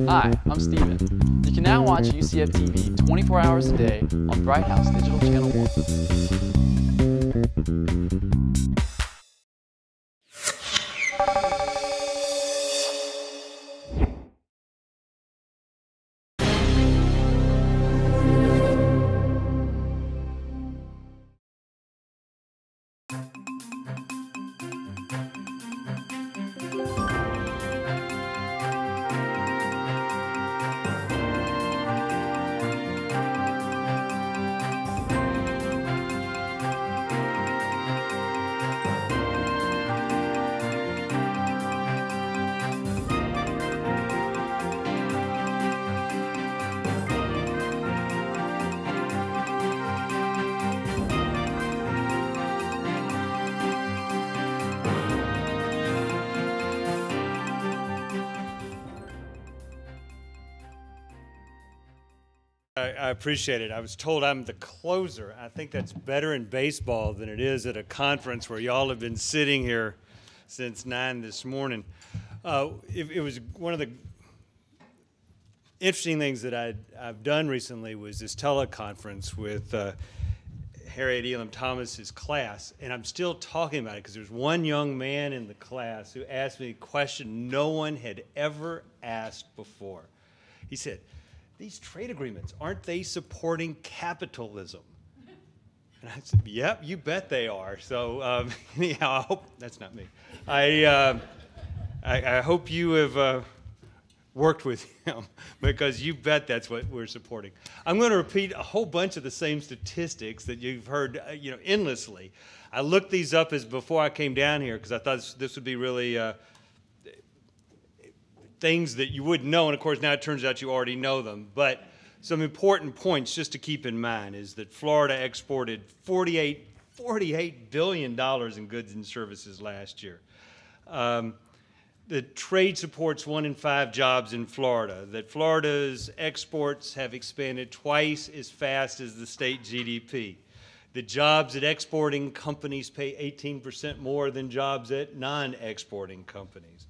Hi, I'm Steven. You can now watch UCF TV 24 hours a day on Bright House Digital Channel 1. I appreciate it. I was told I'm the closer. I think that's better in baseball than it is at a conference where y'all have been sitting here since 9 this morning. It was one of the interesting things that I've done recently was this teleconference with Harriet Elam Thomas's class, and I'm still talking about it because there's one young man in the class who asked me a question no one had ever asked before. He said, "These trade agreements, aren't they supporting capitalism?" And I said, "Yep, you bet they are." So anyhow, I hope that's not me. I hope you have worked with him because you bet that's what we're supporting. I'm going to repeat a whole bunch of the same statistics that you've heard, endlessly. I looked these up as before I came down here because I thought this would be really things that you wouldn't know, and of course now it turns out you already know them. But some important points just to keep in mind is that Florida exported $48 billion in goods and services last year. The trade supports 1 in 5 jobs in Florida. That Florida's exports have expanded twice as fast as the state GDP. The jobs at exporting companies pay 18% more than jobs at non-exporting companies.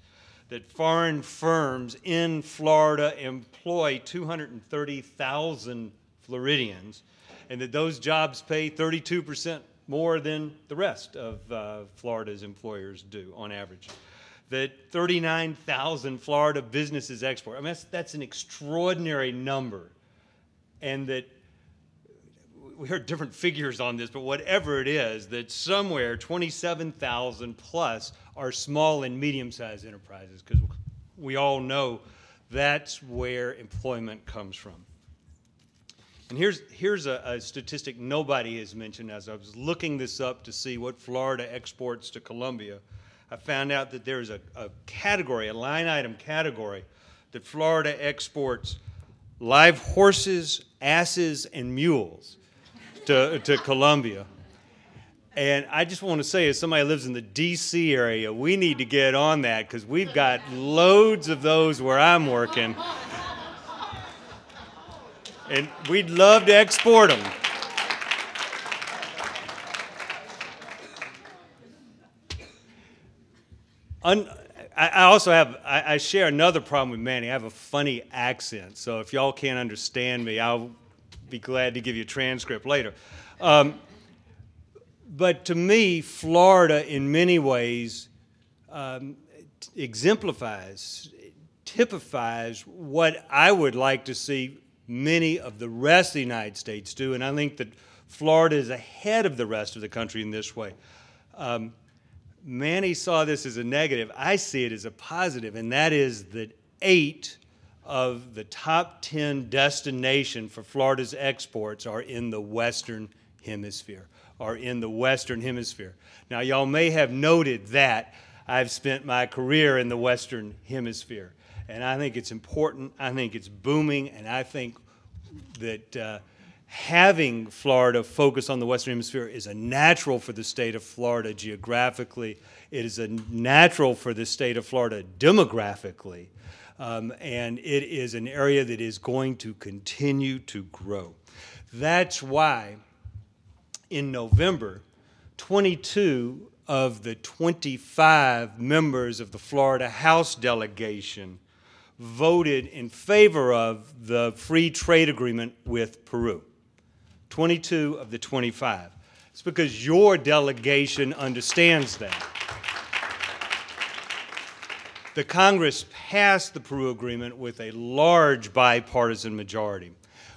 That foreign firms in Florida employ 230,000 Floridians, and that those jobs pay 32% more than the rest of Florida's employers do on average. That 39,000 Florida businesses export. I mean, that's an extraordinary number, and that we heard different figures on this, but whatever it is, that somewhere 27,000 plus are small and medium-sized enterprises, because we all know that's where employment comes from. And here's a statistic nobody has mentioned. As I was looking this up to see what Florida exports to Colombia, I found out that there's a category, a line item category, that Florida exports live horses, asses, and mules to Colombia. And I just want to say, as somebody who lives in the D.C. area, we need to get on that because we've got loads of those where I'm working. And we'd love to export them. I also have, I share another problem with Manny. I have a funny accent, so if y'all can't understand me, I'll be glad to give you a transcript later. But to me, Florida, in many ways, exemplifies, typifies what I would like to see many of the rest of the United States do, and I think that Florida is ahead of the rest of the country in this way. Manny saw this as a negative. I see it as a positive, and that is that 8 of the top 10 destinations for Florida's exports are in the Western Hemisphere. Now, y'all may have noted that I've spent my career in the Western Hemisphere, and I think it's important, I think it's booming, and I think that having Florida focus on the Western Hemisphere is a natural for the state of Florida geographically. It is a natural for the state of Florida demographically, and it is an area that is going to continue to grow. That's why in November, 22 of the 25 members of the Florida House delegation voted in favor of the free trade agreement with Peru. 22 of the 25. It's because your delegation understands that. The Congress passed the Peru agreement with a large bipartisan majority.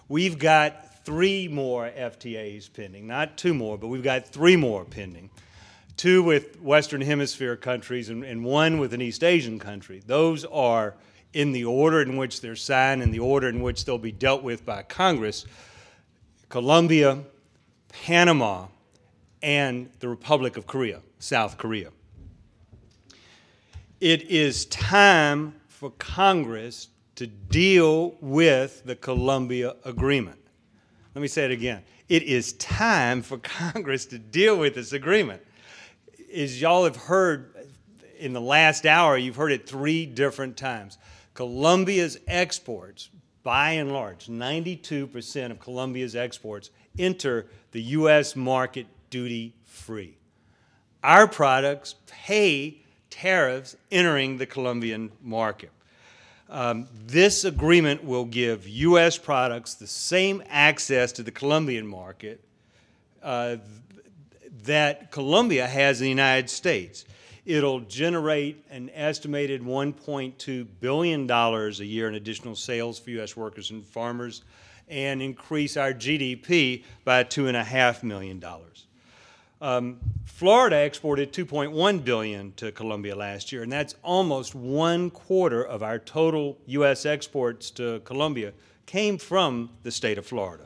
We've got 3 more FTAs pending, not 2 more, but we've got 3 more pending. 2 with Western Hemisphere countries and 1 with an East Asian country. Those are in the order in which they're signed and the order in which they'll be dealt with by Congress: Colombia, Panama, and the Republic of Korea, South Korea. It is time for Congress to deal with the Colombia agreement. Let me say it again. It is time for Congress to deal with this agreement. As y'all have heard in the last hour, you've heard it 3 different times. Colombia's exports, by and large, 92% of Colombia's exports enter the U.S. market duty-free. Our products pay tariffs entering the Colombian market. This agreement will give U.S. products the same access to the Colombian market that Colombia has in the United States. It'll generate an estimated $1.2 billion a year in additional sales for U.S. workers and farmers and increase our GDP by $2.5 million. Florida exported $2.1 billion to Colombia last year, and that's almost 1/4 of our total U.S. exports to Colombia came from the state of Florida.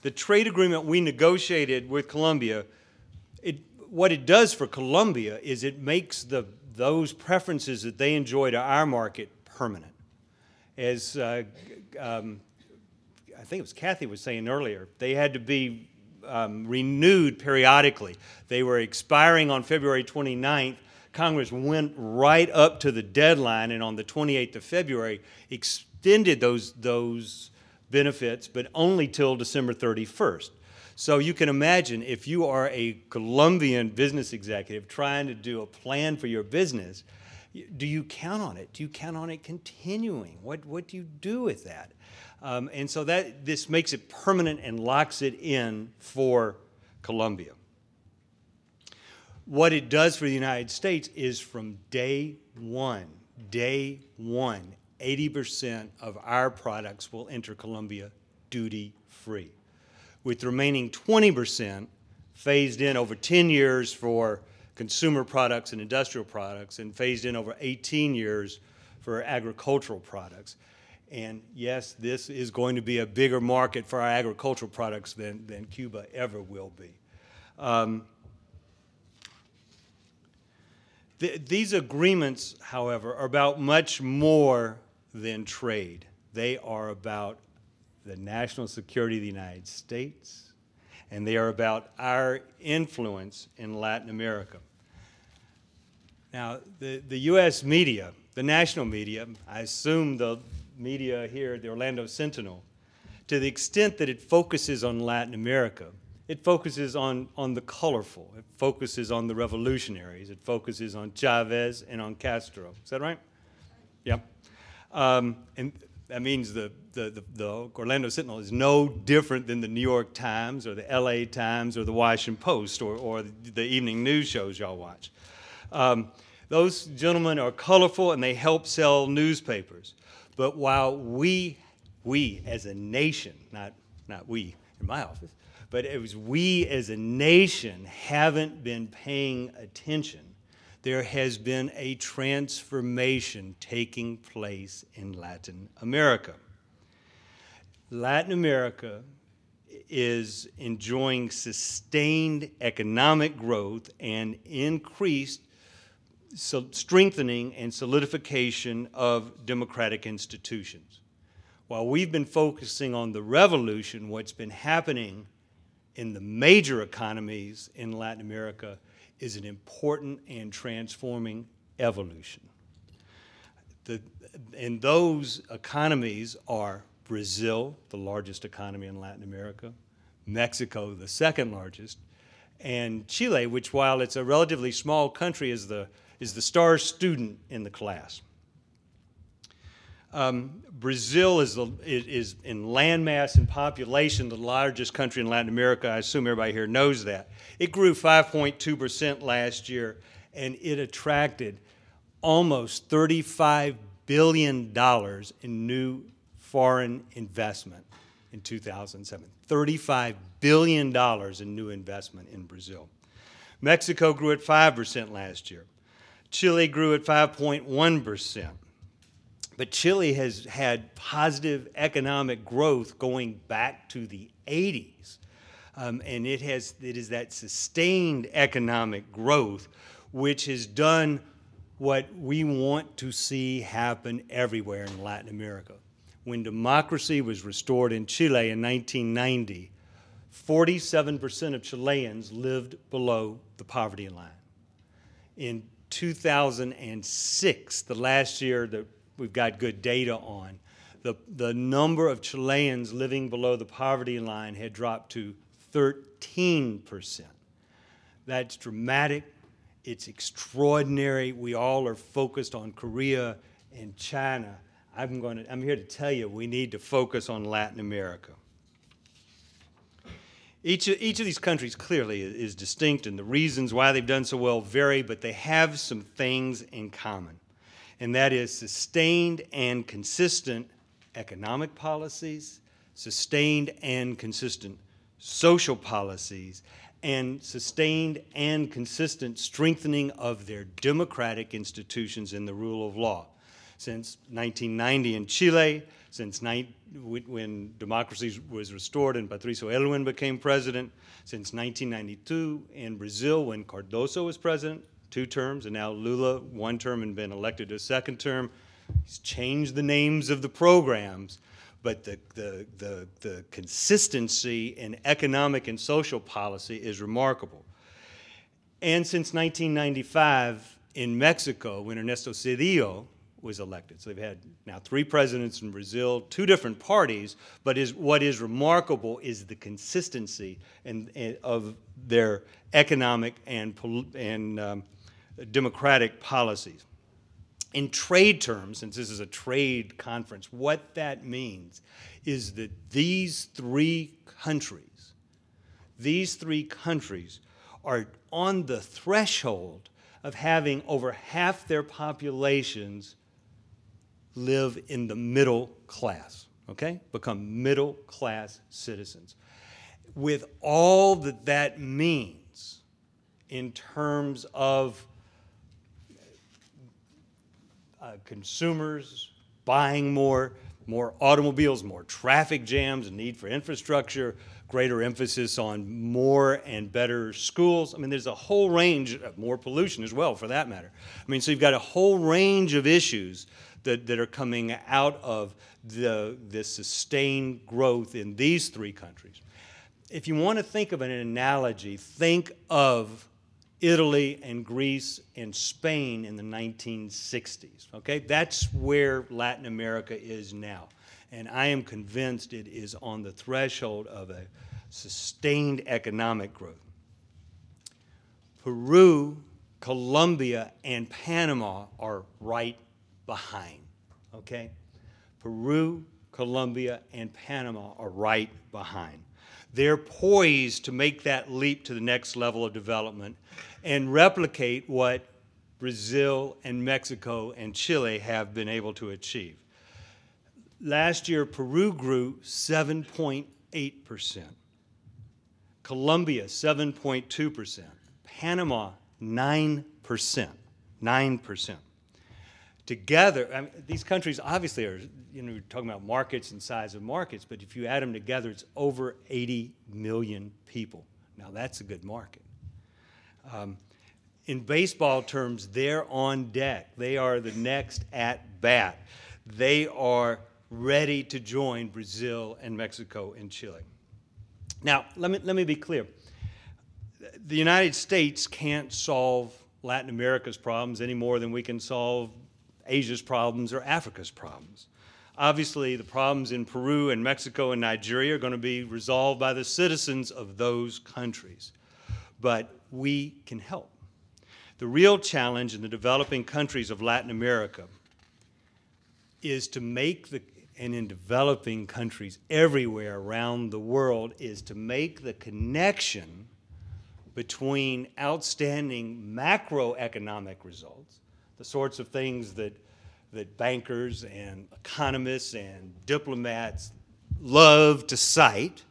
The trade agreement we negotiated with Colombia, what it does for Colombia is it makes those preferences that they enjoy to our market permanent. As I think it was Kathy was saying earlier, they had to be renewed periodically. They were expiring on February 29th. Congress went right up to the deadline, and on the 28th of February extended those benefits, but only till December 31st. So you can imagine if you are a Colombian business executive trying to do a plan for your business, do you count on it? Do you count on it continuing? What do you do with that? And so this makes it permanent and locks it in for Colombia. What it does for the United States is from day one, 80% of our products will enter Colombia duty-free, with the remaining 20% phased in over 10 years for consumer products and industrial products, and phased in over 18 years for agricultural products. And yes, this is going to be a bigger market for our agricultural products than Cuba ever will be. These agreements, however, are about much more than trade. They are about the national security of the United States, and they are about our influence in Latin America. Now, the U.S. media, the national media, I assume the media here at the Orlando Sentinel, to the extent that it focuses on Latin America, it focuses on the colorful. It focuses on the revolutionaries. It focuses on Chavez and on Castro. Is that right? Yeah. And that means the Orlando Sentinel is no different than the New York Times or the LA Times or the Washington Post or the evening news shows y'all watch. Those gentlemen are colorful and they help sell newspapers. But while we as a nation, not we in my office, but it was we as a nation haven't been paying attention, there has been a transformation taking place in Latin America. Latin America is enjoying sustained economic growth and increased strengthening and solidification of democratic institutions. While we've been focusing on the revolution, what's been happening in the major economies in Latin America is an important and transforming evolution. And those economies are Brazil, the largest economy in Latin America, Mexico, the second largest, And Chile, which while it's a relatively small country, is the star student in the class. Brazil is in landmass and population the largest country in Latin America. I assume everybody here knows that. It grew 5.2% last year, and it attracted almost $35 billion in new foreign investment in 2007. $35 billion in new investment in Brazil. Mexico grew at 5% last year. Chile grew at 5.1%. But Chile has had positive economic growth going back to the 80s. And it is that sustained economic growth which has done what we want to see happen everywhere in Latin America. When democracy was restored in Chile in 1990, 47% of Chileans lived below the poverty line. In 2006, the last year that we've got good data on, the number of Chileans living below the poverty line had dropped to 13%. That's dramatic. It's extraordinary. We all are focused on Korea and China. I'm here to tell you we need to focus on Latin America. Each of these countries clearly is distinct, and the reasons why they've done so well vary, but they have some things in common, and that is sustained and consistent economic policies, sustained and consistent social policies, and sustained and consistent strengthening of their democratic institutions and the rule of law. Since 1990 in Chile, when democracy was restored and Patricio Aylwin became president, since 1992 in Brazil when Cardoso was president, 2 terms, and now Lula 1 term and been elected to a 2nd term. He's changed the names of the programs, but the consistency in economic and social policy is remarkable. And since 1995 in Mexico, when Ernesto Zedillo was elected. So they've had now 3 presidents in Brazil, 2 different parties, but what is remarkable is the consistency of their economic and democratic policies. In trade terms, since this is a trade conference, what that means is that these three countries are on the threshold of having over half their populations live in the middle class, okay? Become middle class citizens. With all that that means in terms of consumers buying more automobiles, more traffic jams, need for infrastructure, greater emphasis on more and better schools. I mean, there's a whole range of more pollution as well, for that matter. I mean, so you've got a whole range of issues that are coming out of this sustained growth in these 3 countries. If you want to think of an analogy, think of Italy and Greece and Spain in the 1960s, okay? That's where Latin America is now. And I am convinced it is on the threshold of a sustained economic growth. Peru, Colombia, and Panama are right behind, okay? Peru, Colombia, and Panama are right behind. They're poised to make that leap to the next level of development and replicate what Brazil and Mexico and Chile have been able to achieve. Last year, Peru grew 7.8%, Colombia 7.2%, Panama 9%, 9%. Together, I mean, these countries obviously are, you're talking about markets and size of markets, but if you add them together, it's over 80 million people. Now, that's a good market. In baseball terms, they're on deck. They are the next at bat. They are ready to join Brazil and Mexico and Chile. Now, let me be clear. The United States can't solve Latin America's problems any more than we can solve Asia's problems or Africa's problems. Obviously, the problems in Peru and Mexico and Nigeria are going to be resolved by the citizens of those countries. but we can help. The real challenge in the developing countries of Latin America is to make and in developing countries everywhere around the world, is to make the connection between outstanding macroeconomic results, the sorts of things that bankers and economists and diplomats love to cite,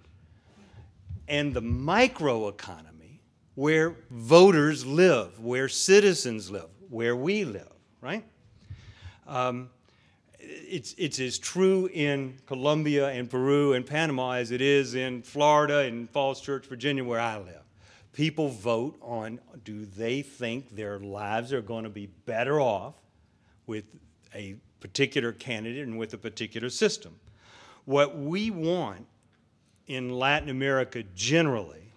and the microeconomy where voters live, where citizens live, where we live, right? It's as true in Colombia and Peru and Panama as it is in Florida and Falls Church, Virginia, where I live. People vote on, do they think their lives are going to be better off with a particular candidate and with a particular system? What we want in Latin America generally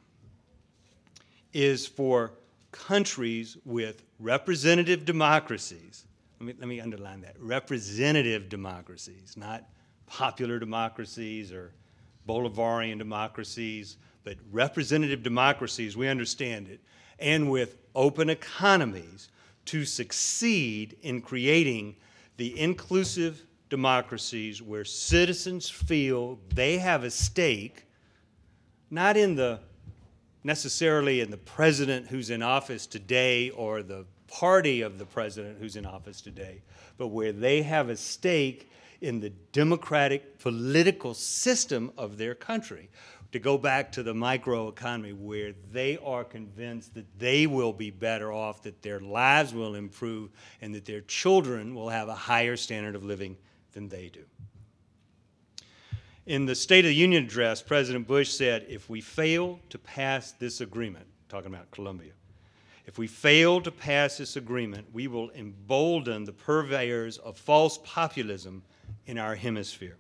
is for countries with representative democracies. Let me underline that. Representative democracies, not popular democracies or Bolivarian democracies, but representative democracies, we understand it, and with open economies to succeed in creating the inclusive democracies where citizens feel they have a stake, not necessarily in the president who's in office today or the party of the president who's in office today, but where they have a stake in the democratic political system of their country. To go back to the microeconomy, where they are convinced that they will be better off, that their lives will improve, and that their children will have a higher standard of living than they do. In the State of the Union address, President Bush said, if we fail to pass this agreement, talking about Colombia, if we fail to pass this agreement, we will embolden the purveyors of false populism in our hemisphere.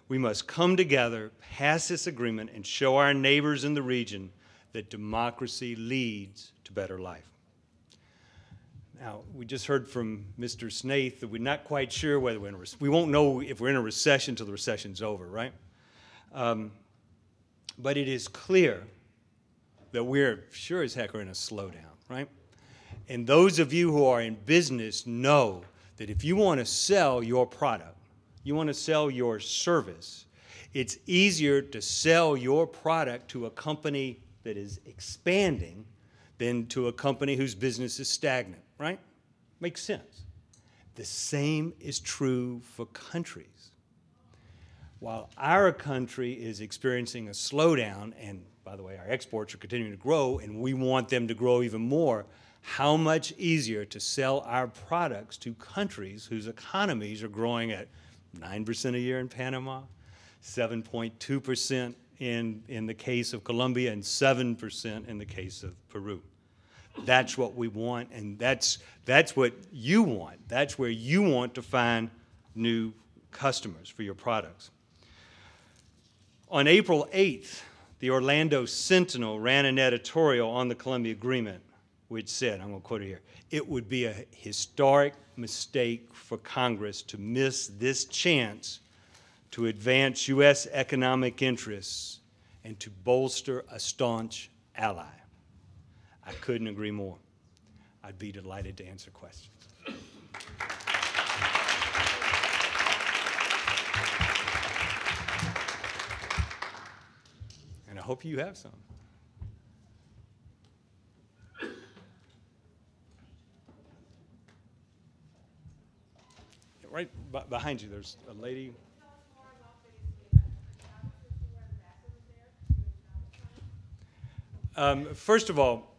We must come together, pass this agreement, and show our neighbors in the region that democracy leads to better life. Now, we just heard from Mr. Snaith that we're not quite sure whether we're in a recession. We won't know if we're in a recession until the recession's over, right? But it is clear that we're sure as heck are in a slowdown, right? And those of you who are in business know that if you want to sell your product, you want to sell your service, it's easier to sell your product to a company that is expanding than to a company whose business is stagnant, right? Makes sense. The same is true for countries. While our country is experiencing a slowdown, and by the way, our exports are continuing to grow, and we want them to grow even more, how much easier to sell our products to countries whose economies are growing at 9% a year in Panama, 7.2% in the case of Colombia, and 7% in the case of Peru. That's what we want, and that's what you want. That's where you want to find new customers for your products. On April 8th, the Orlando Sentinel ran an editorial on the Colombia Agreement, which said, I'm going to quote it here, "It would be a historic mistake for Congress to miss this chance to advance U.S. economic interests and to bolster a staunch ally." I couldn't agree more. I'd be delighted to answer questions. And I hope you have some. Right behind you, there's a lady. First of all,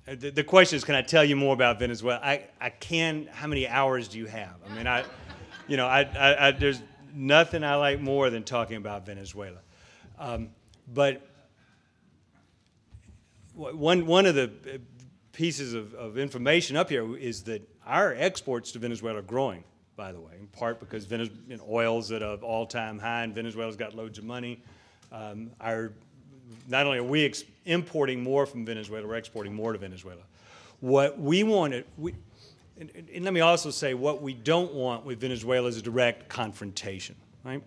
the question is, can I tell you more about Venezuela? I can. How many hours do you have? I mean, there's nothing I like more than talking about Venezuela. But one of the pieces of information up here is that our exports to Venezuela are growing, by the way, in part because oil's at an all-time high, and Venezuela's got loads of money. Not only are we importing more from Venezuela, we're exporting more to Venezuela. What we wanted, and let me also say, what we don't want with Venezuela is a direct confrontation, right?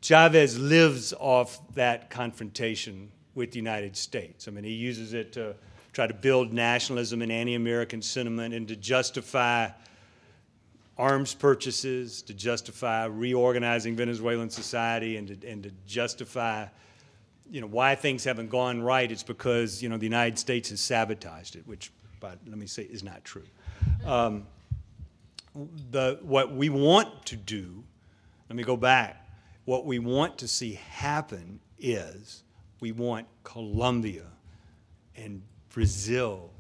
Chavez lives off that confrontation with the United States. I mean, he uses it to try to build nationalism and anti-American sentiment and to justify arms purchases, to justify reorganizing Venezuelan society, and to justify, you know, why things haven't gone right. It's because, you know, the United States has sabotaged it, which, but let me say, is not true. What we want to do, let me go back, what we want to see happen is we want Colombia and Brazil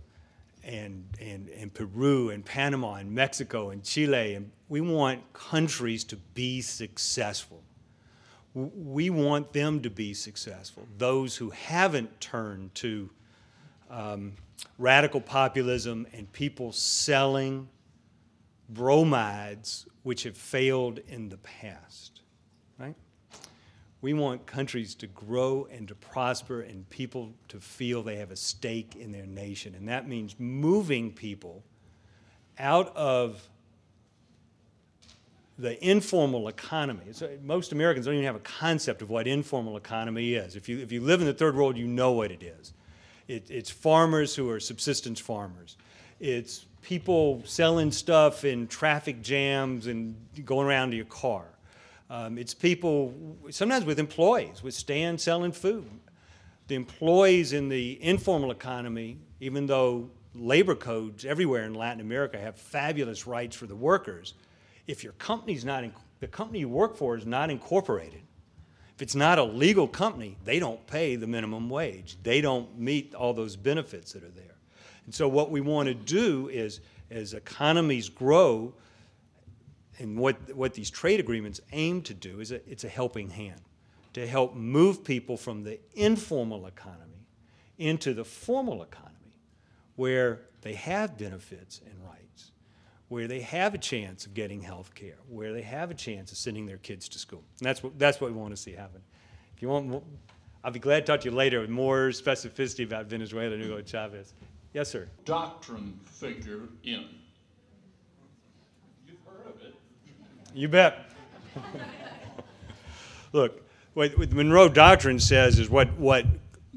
and Peru and Panama and Mexico and Chile, and we want countries to be successful. We want them to be successful. Those who haven't turned to radical populism and people selling bromides which have failed in the past, right? We want countries to grow and to prosper and people to feel they have a stake in their nation. And that means moving people out of the informal economy. So most Americans don't even have a concept of what informal economy is. If you live in the third world, you know what it is. It's farmers who are subsistence farmers. It's people selling stuff in traffic jams and going around to your car. It's people, sometimes with employees, with stands selling food. The employees in the informal economy, even though labor codes everywhere in Latin America have fabulous rights for the workers, if your company's not, the company you work for is not incorporated, if it's not a legal company, they don't pay the minimum wage. They don't meet all those benefits that are there. And so what we want to do is, as economies grow, and what these trade agreements aim to do is it's a helping hand to help move people from the informal economy into the formal economy where they have benefits and rights, where they have a chance of getting health care, where they have a chance of sending their kids to school. And that's what we want to see happen. If you want more, I'll be glad to talk to you later with more specificity about Venezuela and Hugo Chavez. Yes, sir. Doctrine figure in. You've heard of it. You bet. Look, what the Monroe Doctrine says is what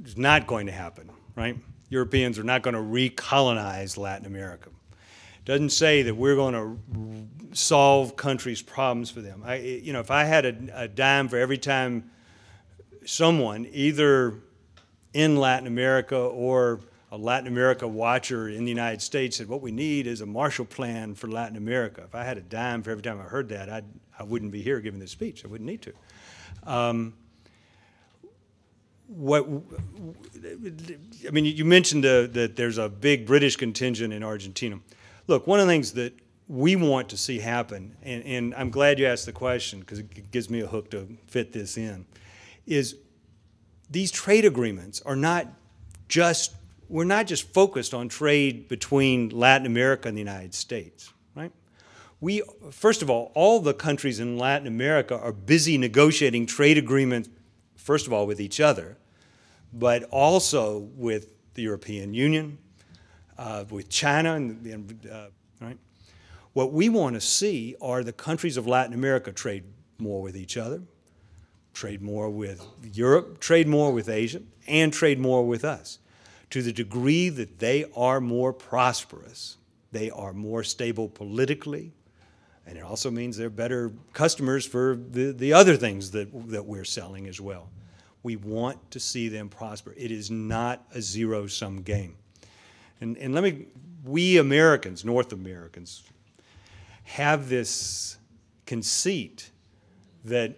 is not going to happen, right? Europeans are not going to recolonize Latin America. It doesn't say that we're going to solve countries' problems for them. You know, if I had a dime for every time someone, either in Latin America or a Latin America watcher in the United States, said what we need is a Marshall Plan for Latin America. If I had a dime for every time I heard that, I wouldn't be here giving this speech. I wouldn't need to. I mean, you mentioned that there's a big British contingent in Argentina. Look, one of the things that we want to see happen, and I'm glad you asked the question because it gives me a hook to fit this in, is these trade agreements are not just, we're not just focused on trade between Latin America and the United States, right? First of all the countries in Latin America are busy negotiating trade agreements, first of all, with each other, but also with the European Union, with China, right? What we want to see are the countries of Latin America trade more with each other, trade more with Europe, trade more with Asia, and trade more with us. To the degree that they are more prosperous, they are more stable politically, and it also means they're better customers for the other things that we're selling as well. We want to see them prosper. It is not a zero-sum game. And we Americans, North Americans, have this conceit that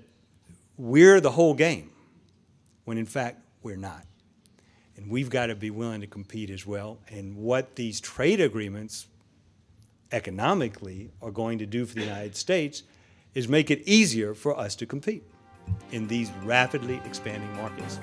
we're the whole game, when in fact we're not. And we've got to be willing to compete as well. And what these trade agreements economically are going to do for the United States is make it easier for us to compete in these rapidly expanding markets.